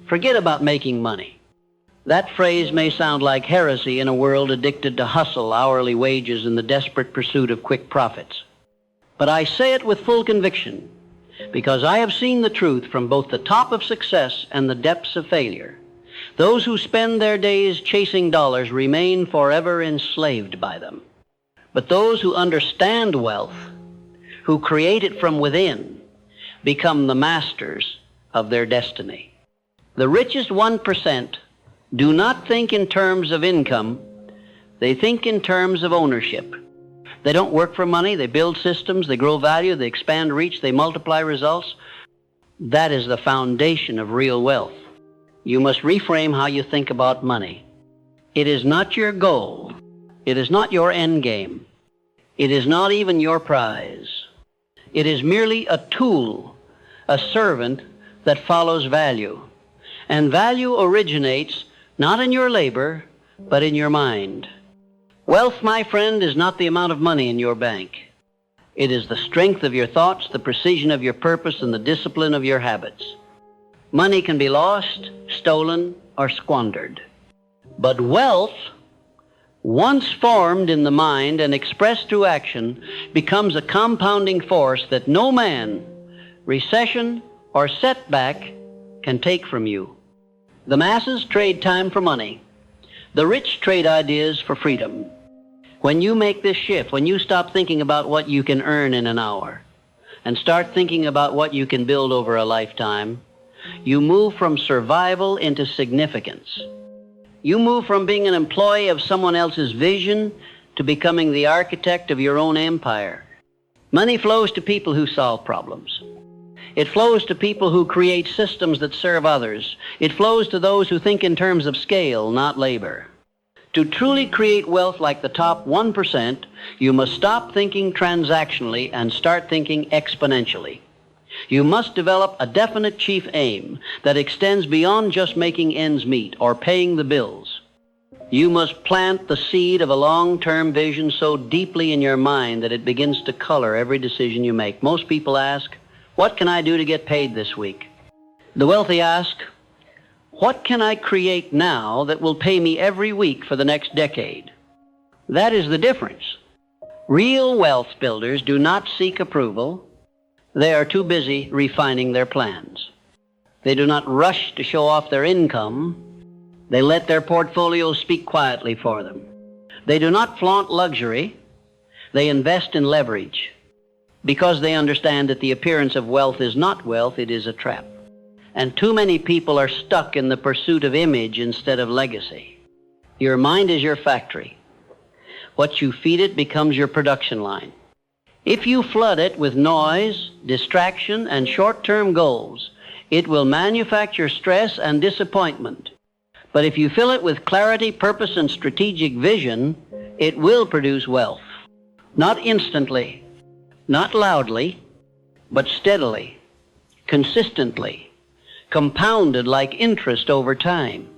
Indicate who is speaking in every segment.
Speaker 1: Forget about making money. That phrase may sound like heresy in a world addicted to hustle, hourly wages, and the desperate pursuit of quick profits. But I say it with full conviction, because I have seen the truth from both the top of success and the depths of failure. Those who spend their days chasing dollars remain forever enslaved by them. But those who understand wealth, who create it from within, become the masters of their destiny. The richest 1% do not think in terms of income. They think in terms of ownership. They don't work for money. They build systems. They grow value. They expand reach. They multiply results. That is the foundation of real wealth. You must reframe how you think about money. It is not your goal. It is not your end game. It is not even your prize. It is merely a tool, a servant that follows value. And value originates not in your labor, but in your mind. Wealth, my friend, is not the amount of money in your bank. It is the strength of your thoughts, the precision of your purpose, and the discipline of your habits. Money can be lost, stolen, or squandered. But wealth, once formed in the mind and expressed through action, becomes a compounding force that no man, recession, or setback can take from you. The masses trade time for money. The rich trade ideas for freedom. When you make this shift, when you stop thinking about what you can earn in an hour and start thinking about what you can build over a lifetime, you move from survival into significance. You move from being an employee of someone else's vision to becoming the architect of your own empire. Money flows to people who solve problems. It flows to people who create systems that serve others. It flows to those who think in terms of scale, not labor. To truly create wealth like the top 1%, you must stop thinking transactionally and start thinking exponentially. You must develop a definite chief aim that extends beyond just making ends meet or paying the bills. You must plant the seed of a long-term vision so deeply in your mind that it begins to color every decision you make. Most people ask, what can I do to get paid this week? The wealthy ask, what can I create now that will pay me every week for the next decade? That is the difference. Real wealth builders do not seek approval. They are too busy refining their plans. They do not rush to show off their income. They let their portfolios speak quietly for them. They do not flaunt luxury. They invest in leverage, because they understand that the appearance of wealth is not wealth, it is a trap. And too many people are stuck in the pursuit of image instead of legacy. Your mind is your factory. What you feed it becomes your production line. If you flood it with noise, distraction, and short-term goals, it will manufacture stress and disappointment. But if you fill it with clarity, purpose, and strategic vision, it will produce wealth. Not instantly, not loudly, but steadily, consistently, compounded like interest over time.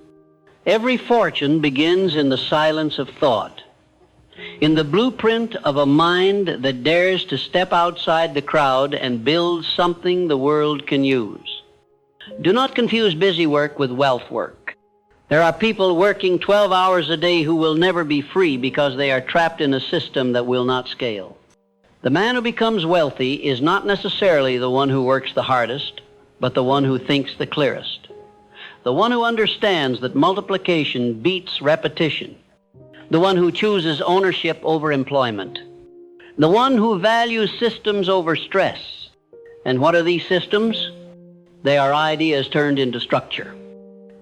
Speaker 1: Every fortune begins in the silence of thought, in the blueprint of a mind that dares to step outside the crowd and build something the world can use. Do not confuse busy work with wealth work. There are people working 12 hours a day who will never be free because they are trapped in a system that will not scale. The man who becomes wealthy is not necessarily the one who works the hardest, but the one who thinks the clearest. The one who understands that multiplication beats repetition. The one who chooses ownership over employment. The one who values systems over stress. And what are these systems? They are ideas turned into structure.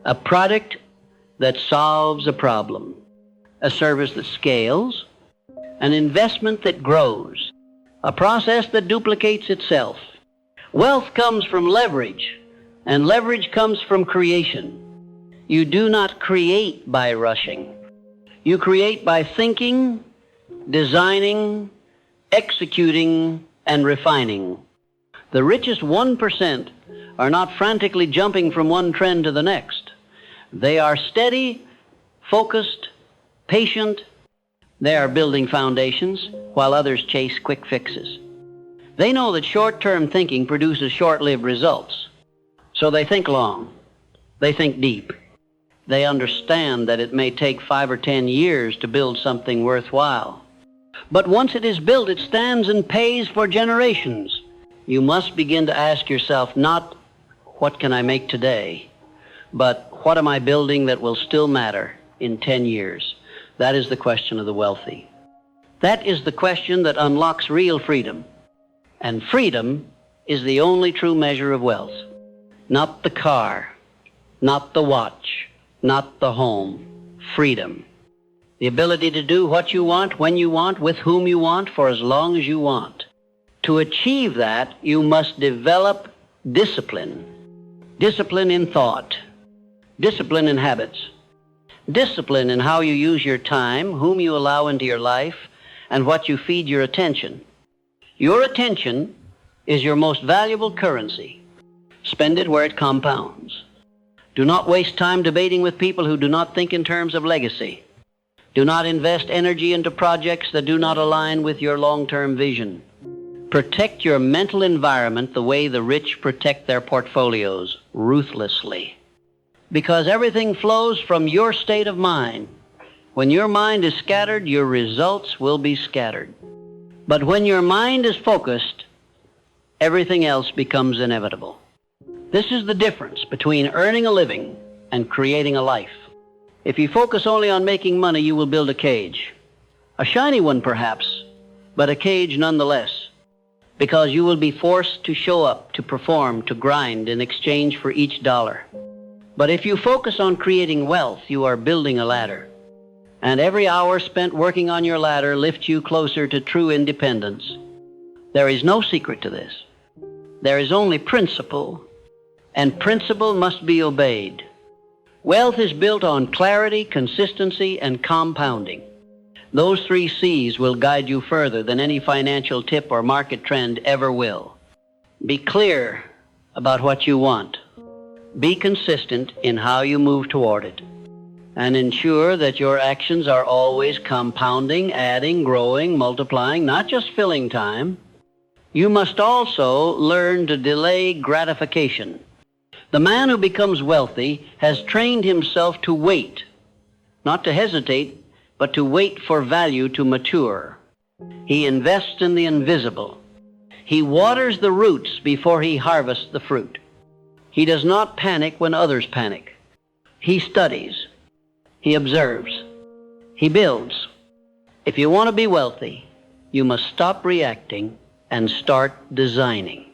Speaker 1: A product that solves a problem. A service that scales. An investment that grows. A process that duplicates itself. Wealth comes from leverage, and leverage comes from creation. You do not create by rushing. You create by thinking, designing, executing, and refining. The richest 1% are not frantically jumping from one trend to the next. They are steady, focused, patient. They are building foundations while others chase quick fixes. They know that short-term thinking produces short-lived results, so they think long. They think deep. They understand that it may take 5 or 10 years to build something worthwhile. But once it is built, it stands and pays for generations. You must begin to ask yourself not, what can I make today, but what am I building that will still matter in 10 years? That is the question of the wealthy. That is the question that unlocks real freedom. And freedom is the only true measure of wealth. Not the car, not the watch, not the home. Freedom. The ability to do what you want, when you want, with whom you want, for as long as you want. To achieve that, you must develop discipline. Discipline in thought. Discipline in habits. Discipline in how you use your time, whom you allow into your life, and what you feed your attention. Your attention is your most valuable currency. Spend it where it compounds. Do not waste time debating with people who do not think in terms of legacy. Do not invest energy into projects that do not align with your long-term vision. Protect your mental environment the way the rich protect their portfolios, ruthlessly. Because everything flows from your state of mind. When your mind is scattered, your results will be scattered. But when your mind is focused, everything else becomes inevitable. This is the difference between earning a living and creating a life. If you focus only on making money, you will build a cage. A shiny one, perhaps, but a cage nonetheless. Because you will be forced to show up, to perform, to grind in exchange for each dollar. But if you focus on creating wealth, you are building a ladder. And every hour spent working on your ladder lifts you closer to true independence. There is no secret to this. There is only principle, and principle must be obeyed. Wealth is built on clarity, consistency, and compounding. Those 3 C's will guide you further than any financial tip or market trend ever will. Be clear about what you want. Be consistent in how you move toward it. And ensure that your actions are always compounding, adding, growing, multiplying, not just filling time. You must also learn to delay gratification. The man who becomes wealthy has trained himself to wait, not to hesitate, but to wait for value to mature. He invests in the invisible. He waters the roots before he harvests the fruit. He does not panic when others panic. He studies. He observes. He builds. If you want to be wealthy, you must stop reacting and start designing.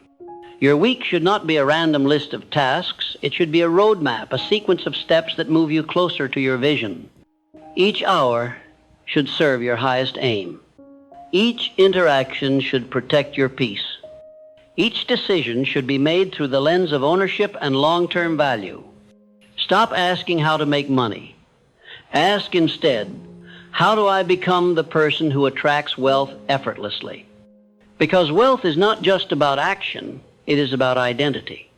Speaker 1: Your week should not be a random list of tasks. It should be a roadmap, a sequence of steps that move you closer to your vision. Each hour should serve your highest aim. Each interaction should protect your peace. Each decision should be made through the lens of ownership and long-term value. Stop asking how to make money. Ask instead, how do I become the person who attracts wealth effortlessly? Because wealth is not just about action, it is about identity.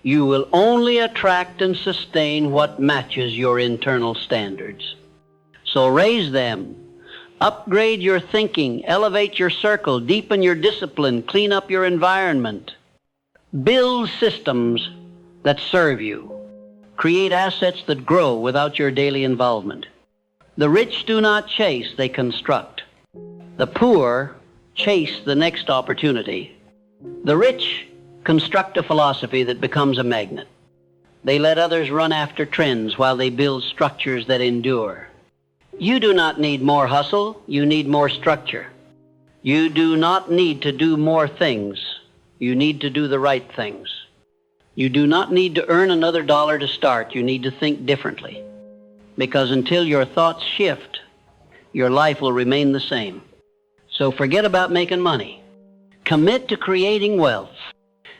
Speaker 1: You will only attract and sustain what matches your internal standards. So raise them. Upgrade your thinking, elevate your circle, deepen your discipline, clean up your environment. Build systems that serve you. Create assets that grow without your daily involvement. The rich do not chase, they construct. The poor chase the next opportunity. The rich construct a philosophy that becomes a magnet. They let others run after trends while they build structures that endure. You do not need more hustle, you need more structure. You do not need to do more things, you need to do the right things. You do not need to earn another dollar to start, you need to think differently. Because until your thoughts shift, your life will remain the same. So forget about making money. Commit to creating wealth.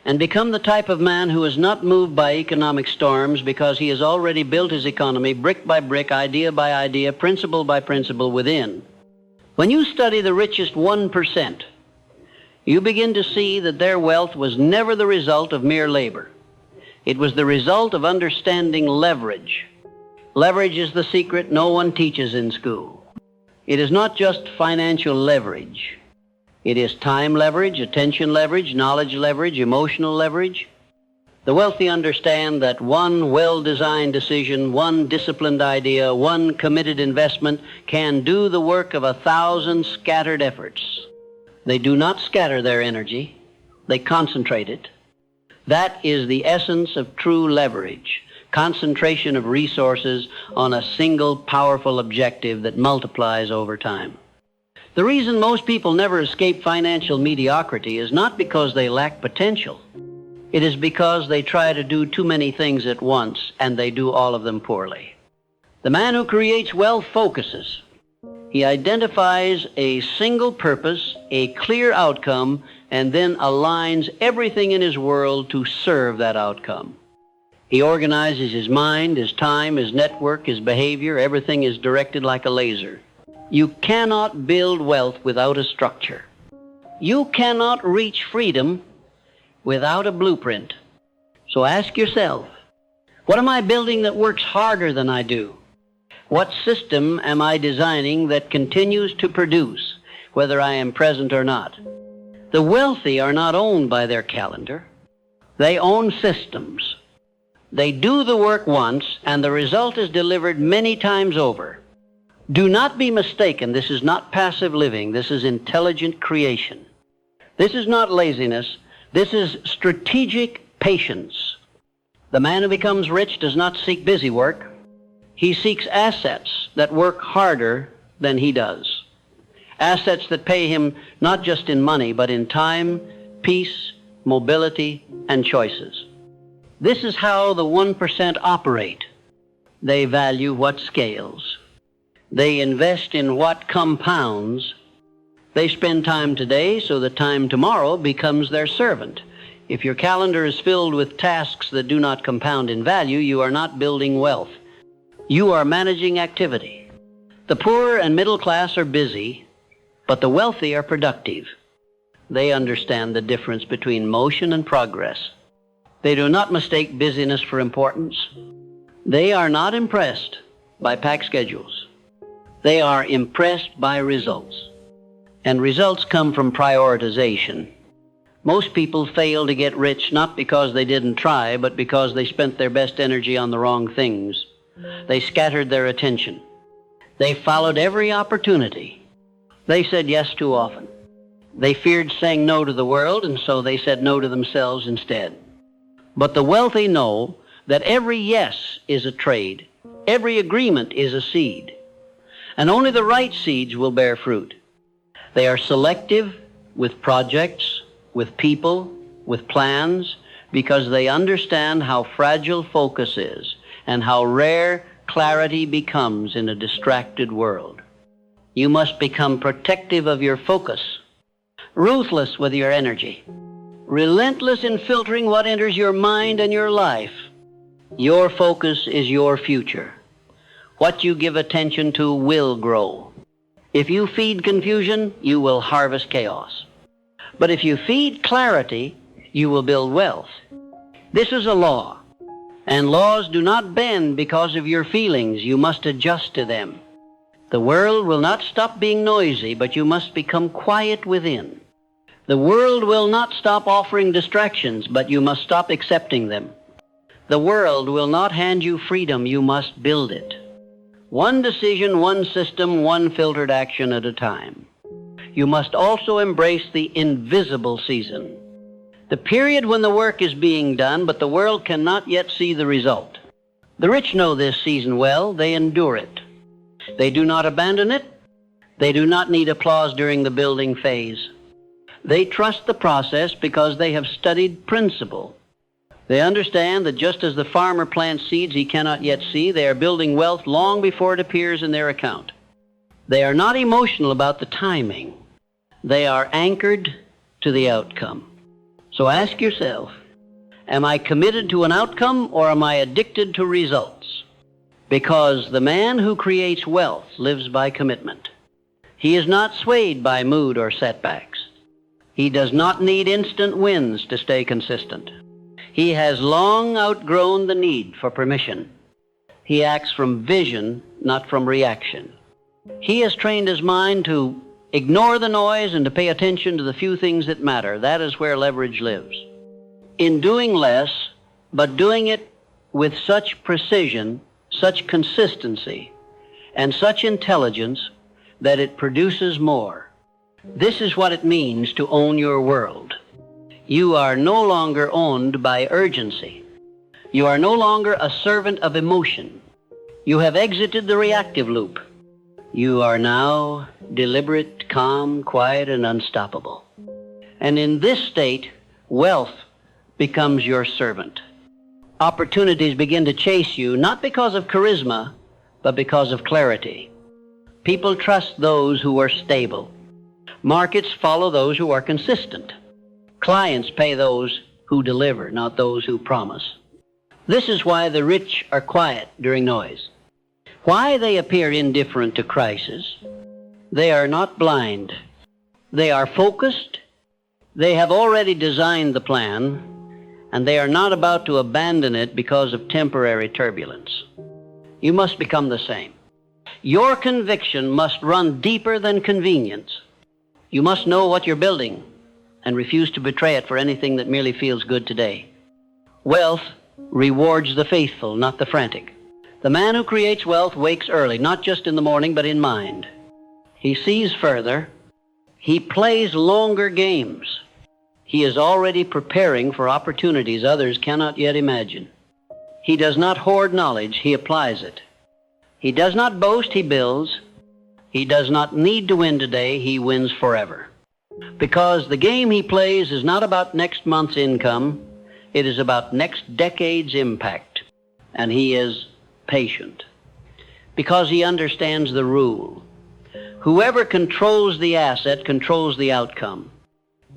Speaker 1: And become the type of man who is not moved by economic storms because he has already built his economy brick by brick, idea by idea, principle by principle within. When you study the richest 1%, you begin to see that their wealth was never the result of mere labor. It was the result of understanding leverage. Leverage is the secret no one teaches in school. It is not just financial leverage. It is time leverage, attention leverage, knowledge leverage, emotional leverage. The wealthy understand that one well-designed decision, one disciplined idea, one committed investment can do the work of 1,000 scattered efforts. They do not scatter their energy. They concentrate it. That is the essence of true leverage, concentration of resources on a single powerful objective that multiplies over time. The reason most people never escape financial mediocrity is not because they lack potential. It is because they try to do too many things at once, and they do all of them poorly. The man who creates wealth focuses. He identifies a single purpose, a clear outcome, and then aligns everything in his world to serve that outcome. He organizes his mind, his time, his network, his behavior. Everything is directed like a laser. You cannot build wealth without a structure. You cannot reach freedom without a blueprint. So ask yourself, what am I building that works harder than I do? What system am I designing that continues to produce, whether I am present or not? The wealthy are not owned by their calendar. They own systems. They do the work once, and the result is delivered many times over. Do not be mistaken. This is not passive living. This is intelligent creation. This is not laziness. This is strategic patience. The man who becomes rich does not seek busy work. He seeks assets that work harder than he does. Assets that pay him not just in money, but in time, peace, mobility, and choices. This is how the 1% operate. They value what scales. They invest in what compounds. They spend time today so that time tomorrow becomes their servant. If your calendar is filled with tasks that do not compound in value, you are not building wealth. You are managing activity. The poor and middle class are busy, but the wealthy are productive. They understand the difference between motion and progress. They do not mistake busyness for importance. They are not impressed by packed schedules. They are impressed by results. And results come from prioritization. Most people fail to get rich not because they didn't try, but because they spent their best energy on the wrong things. They scattered their attention. They followed every opportunity. They said yes too often. They feared saying no to the world, and so they said no to themselves instead. But the wealthy know that every yes is a trade. Every agreement is a seed. And only the right seeds will bear fruit. They are selective with projects, with people, with plans, because they understand how fragile focus is and how rare clarity becomes in a distracted world. You must become protective of your focus, ruthless with your energy, relentless in filtering what enters your mind and your life. Your focus is your future. What you give attention to will grow. If you feed confusion, you will harvest chaos. But if you feed clarity, you will build wealth. This is a law, and laws do not bend because of your feelings. You must adjust to them. The world will not stop being noisy, but you must become quiet within. The world will not stop offering distractions, but you must stop accepting them. The world will not hand you freedom. You must build it. One decision, one system, one filtered action at a time. You must also embrace the invisible season, the period when the work is being done, but the world cannot yet see the result. The rich know this season well. They endure it. They do not abandon it. They do not need applause during the building phase. They trust the process because they have studied principle. They understand that just as the farmer plants seeds he cannot yet see, they are building wealth long before it appears in their account. They are not emotional about the timing. They are anchored to the outcome. So ask yourself, am I committed to an outcome or am I addicted to results? Because the man who creates wealth lives by commitment. He is not swayed by mood or setbacks. He does not need instant wins to stay consistent. He has long outgrown the need for permission. He acts from vision, not from reaction. He has trained his mind to ignore the noise and to pay attention to the few things that matter. That is where leverage lives. In doing less, but doing it with such precision, such consistency, and such intelligence that it produces more. This is what it means to own your world. You are no longer owned by urgency. You are no longer a servant of emotion. You have exited the reactive loop. You are now deliberate, calm, quiet, and unstoppable. And in this state, wealth becomes your servant. Opportunities begin to chase you, not because of charisma, but because of clarity. People trust those who are stable. Markets follow those who are consistent. Clients pay those who deliver, not those who promise. This is why the rich are quiet during noise. Why they appear indifferent to crisis. They are not blind. They are focused. They have already designed the plan, and they are not about to abandon it because of temporary turbulence. You must become the same. Your conviction must run deeper than convenience. You must know what you're building and refuse to betray it for anything that merely feels good today. Wealth rewards the faithful, not the frantic. The man who creates wealth wakes early, not just in the morning, but in mind. He sees further. He plays longer games. He is already preparing for opportunities others cannot yet imagine. He does not hoard knowledge, he applies it. He does not boast, he builds. He does not need to win today, he wins forever. Because the game he plays is not about next month's income, it is about next decade's impact. And he is patient. Because he understands the rule. Whoever controls the asset controls the outcome.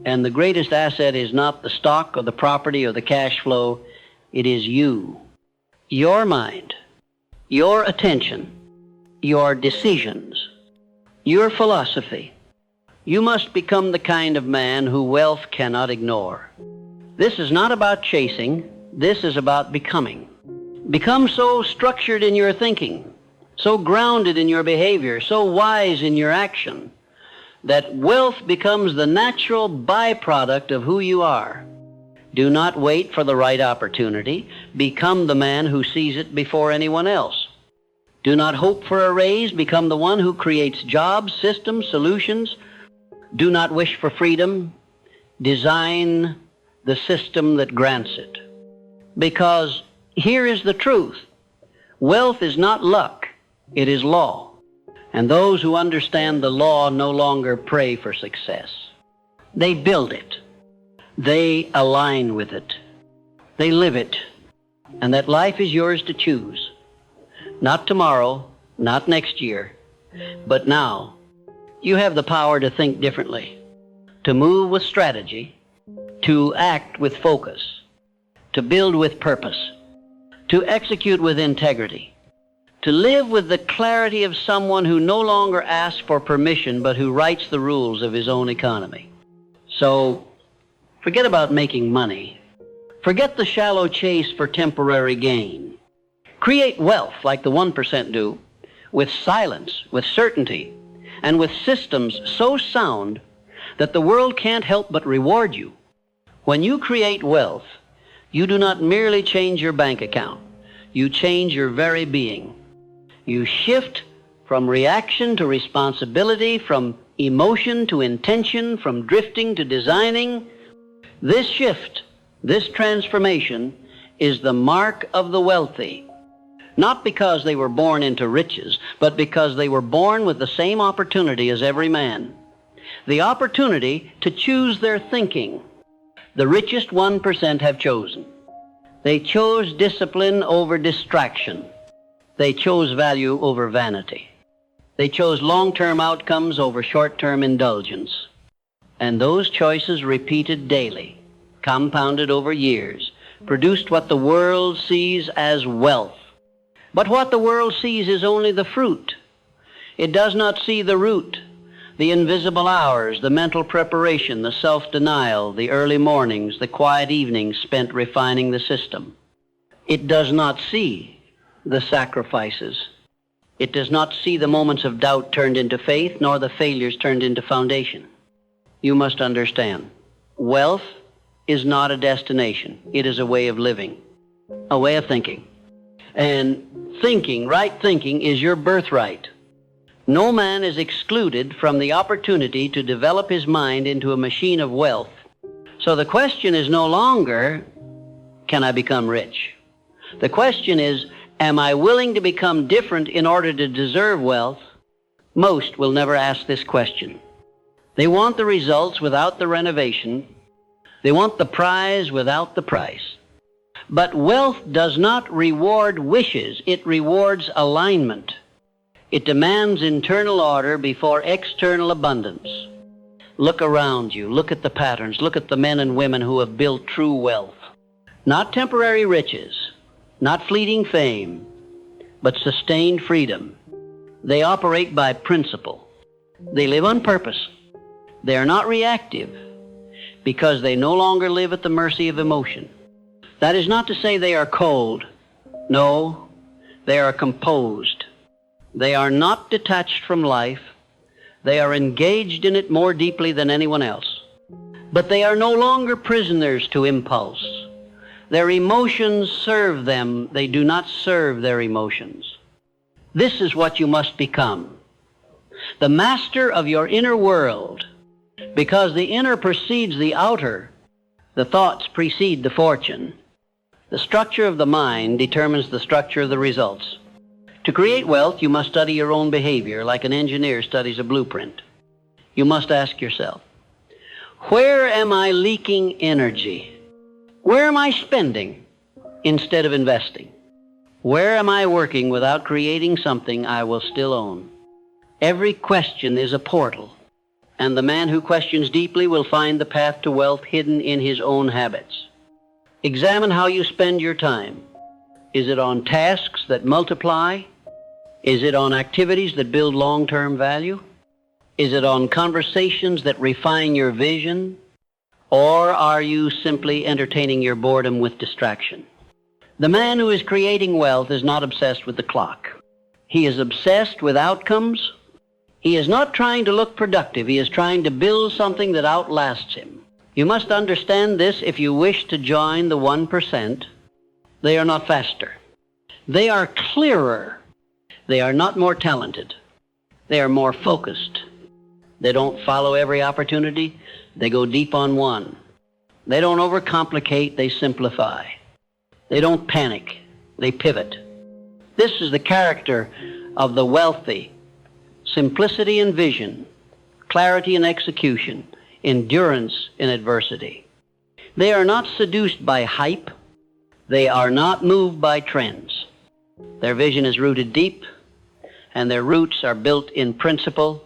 Speaker 1: And the greatest asset is not the stock or the property or the cash flow. It is you, your mind, your attention, your decisions, your philosophy. You must become the kind of man who wealth cannot ignore. This is not about chasing. This is about becoming. Become so structured in your thinking, so grounded in your behavior, so wise in your action, that wealth becomes the natural byproduct of who you are. Do not wait for the right opportunity. Become the man who sees it before anyone else. Do not hope for a raise. Become the one who creates jobs, systems, solutions. Do not wish for freedom. Design the system that grants it. Because here is the truth. Wealth is not luck. It is law. And those who understand the law no longer pray for success. They build it. They align with it. They live it. And that life is yours to choose. Not tomorrow, not next year, but now. You have the power to think differently, to move with strategy, to act with focus, to build with purpose, to execute with integrity, to live with the clarity of someone who no longer asks for permission, but who writes the rules of his own economy. So, forget about making money. Forget the shallow chase for temporary gain. Create wealth like the 1% do, with silence, with certainty, and with systems so sound that the world can't help but reward you. When you create wealth, you do not merely change your bank account. You change your very being. You shift from reaction to responsibility, from emotion to intention, from drifting to designing. This shift, this transformation, is the mark of the wealthy. Not because they were born into riches, but because they were born with the same opportunity as every man. The opportunity to choose their thinking. The richest 1% have chosen. They chose discipline over distraction. They chose value over vanity. They chose long-term outcomes over short-term indulgence. And those choices repeated daily, compounded over years, produced what the world sees as wealth. But what the world sees is only the fruit. It does not see the root, the invisible hours, the mental preparation, the self-denial, the early mornings, the quiet evenings spent refining the system. It does not see the sacrifices. It does not see the moments of doubt turned into faith, nor the failures turned into foundation. You must understand, wealth is not a destination. It is a way of living. a way of thinking. And thinking, right thinking, is your birthright. No man is excluded from the opportunity to develop his mind into a machine of wealth. So the question is no longer, can I become rich? The question is, am I willing to become different in order to deserve wealth? Most will never ask this question. They want the results without the renovation. They want the prize without the price. But wealth does not reward wishes. It rewards alignment. It demands internal order before external abundance. Look around you. Look at the patterns. Look at the men and women who have built true wealth. Not temporary riches, not fleeting fame, but sustained freedom. They operate by principle. They live on purpose. They are not reactive because they no longer live at the mercy of emotion. That is not to say they are cold. No, they are composed. They are not detached from life. They are engaged in it more deeply than anyone else. But they are no longer prisoners to impulse. Their emotions serve them. They do not serve their emotions. This is what you must become. The master of your inner world, because the inner precedes the outer. The thoughts precede the fortune. The structure of the mind determines the structure of the results. To create wealth, you must study your own behavior like an engineer studies a blueprint. You must ask yourself, where am I leaking energy? Where am I spending instead of investing? Where am I working without creating something I will still own? Every question is a portal, and the man who questions deeply will find the path to wealth hidden in his own habits. Examine how you spend your time. Is it on tasks that multiply? Is it on activities that build long-term value? Is it on conversations that refine your vision? Or are you simply entertaining your boredom with distraction? The man who is creating wealth is not obsessed with the clock. He is obsessed with outcomes. He is not trying to look productive. He is trying to build something that outlasts him. You must understand this if you wish to join the 1%. They are not faster. They are clearer. They are not more talented. They are more focused. They don't follow every opportunity. They go deep on one. They don't overcomplicate. They simplify. They don't panic. They pivot. This is the character of the wealthy. Simplicity in vision, clarity in execution, endurance in adversity. They are not seduced by hype. They are not moved by trends. Their vision is rooted deep, and their roots are built in principle.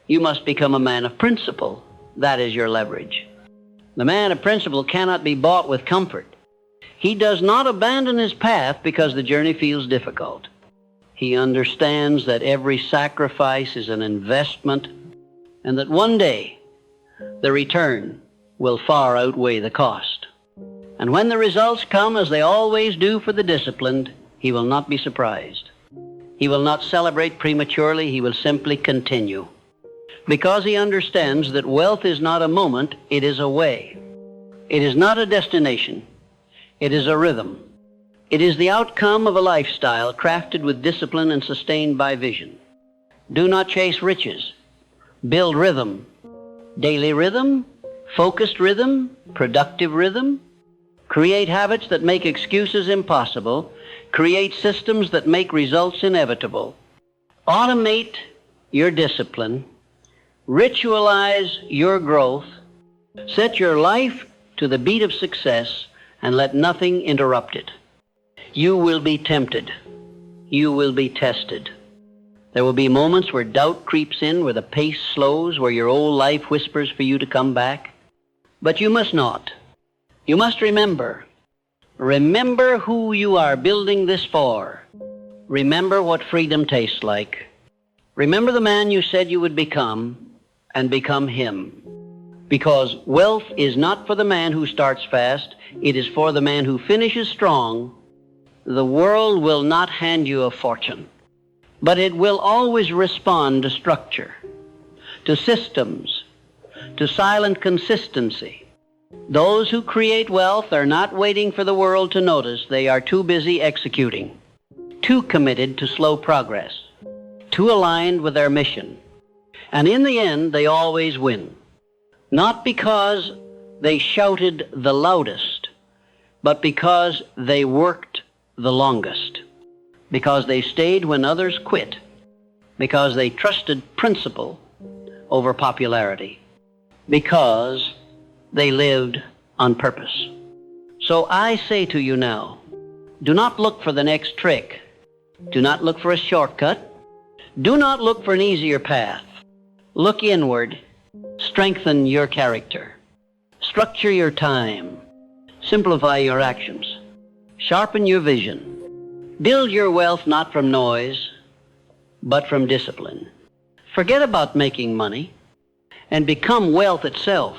Speaker 1: You must become a man of principle. That is your leverage. The man of principle cannot be bought with comfort. He does not abandon his path because the journey feels difficult. He understands that every sacrifice is an investment, and that one day the return will far outweigh the cost. And when the results come, as they always do for the disciplined, he will not be surprised. He will not celebrate prematurely. He will simply continue. Because he understands that wealth is not a moment, it is a way. It is not a destination. It is a rhythm. It is the outcome of a lifestyle crafted with discipline and sustained by vision. Do not chase riches. Build rhythm. Daily rhythm, focused rhythm, productive rhythm. Create habits that make excuses impossible. Create systems that make results inevitable. Automate your discipline. Ritualize your growth. Set your life to the beat of success and let nothing interrupt it. You will be tempted. You will be tested. There will be moments where doubt creeps in, where the pace slows, where your old life whispers for you to come back. But you must not. You must remember. Remember who you are building this for. Remember what freedom tastes like. Remember the man you said you would become, and become him. Because wealth is not for the man who starts fast. It is for the man who finishes strong. The world will not hand you a fortune, but it will always respond to structure, to systems, to silent consistency. Those who create wealth are not waiting for the world to notice. They are too busy executing, too committed to slow progress, too aligned with their mission. And in the end, they always win. Not because they shouted the loudest, but because they worked the longest, because they stayed when others quit, because they trusted principle over popularity, because they lived on purpose. So I say to you now, do not look for the next trick. Do not look for a shortcut. Do not look for an easier path. Look inward. Strengthen your character. Structure your time. Simplify your actions. Sharpen your vision. Build your wealth not from noise, but from discipline. Forget about making money and become wealth itself.